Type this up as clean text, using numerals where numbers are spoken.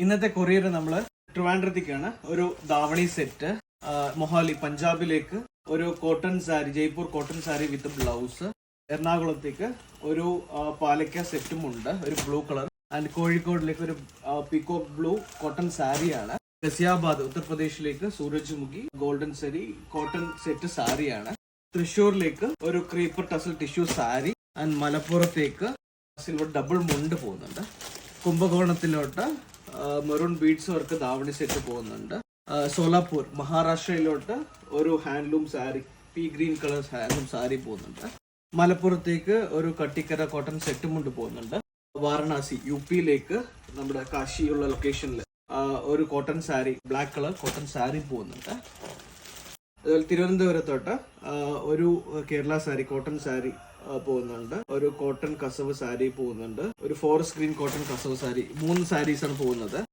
ഇന്നത്തെ കൊറിയർ നമ്മൾ ട്രിവാൻഡ്രത്തേക്കാണ്. ഒരു ധാവണി സെറ്റ്, മൊഹാലി പഞ്ചാബിലേക്ക് ഒരു cotton sari, Jaipur cotton sari with blouse. എറണാകുളത്തേക്ക് ഒരു പാലക്ക സെറ്റും ഉണ്ട്, ഒരു ബ്ലൂ കളർ. ആൻഡ് കോഴിക്കോടിലേക്ക് ഒരു പീകോക്ക് ബ്ലൂ കോട്ടൺ സാരിയാണ്. ഗസിയാബാദ് ഉത്തർപ്രദേശിലേക്ക് Surajmukhi golden sari cotton set സാരിയാണ്. തൃശ്ശൂരിലേക്ക് ഒരു creeper tassel tissue sari. And മലപ്പുറത്തേക്ക് സിൽവർ ഡബിൾ മുണ്ട് പോകുന്നുണ്ട്. കുംഭകോണത്തിലോട്ട് മെറൂൺ ബീഡ്സ് വർക്ക് ധാവണി സെറ്റ് പോകുന്നുണ്ട്. സോലാപൂർ മഹാരാഷ്ട്രയിലോട്ട് ഒരു handloom sari, pea green colour handloom sari പോകുന്നുണ്ട്. മലപ്പുറത്തേക്ക് ഒരു കട്ടിക്കര കോട്ടൺ സെറ്റും കൊണ്ട് പോകുന്നുണ്ട്. വാരണാസി യുപിയിലേക്ക് നമ്മുടെ കാശിയുള്ള ലൊക്കേഷനിൽ ഒരു cotton sari, black colour cotton sari പോകുന്നുണ്ട്. അതുപോലെ തിരുവനന്തപുരത്തോട്ട് ഒരു കേരള സാരി, കോട്ടൺ സാരി പോകുന്നുണ്ട്. ഒരു കോട്ടൺ കസവ് സാരി പോകുന്നുണ്ട്. ഒരു ഫോറസ്റ്റ് ഗ്രീൻ കോട്ടൺ കസവ് സാരി. 3 സാരീസാണ് പോകുന്നത്.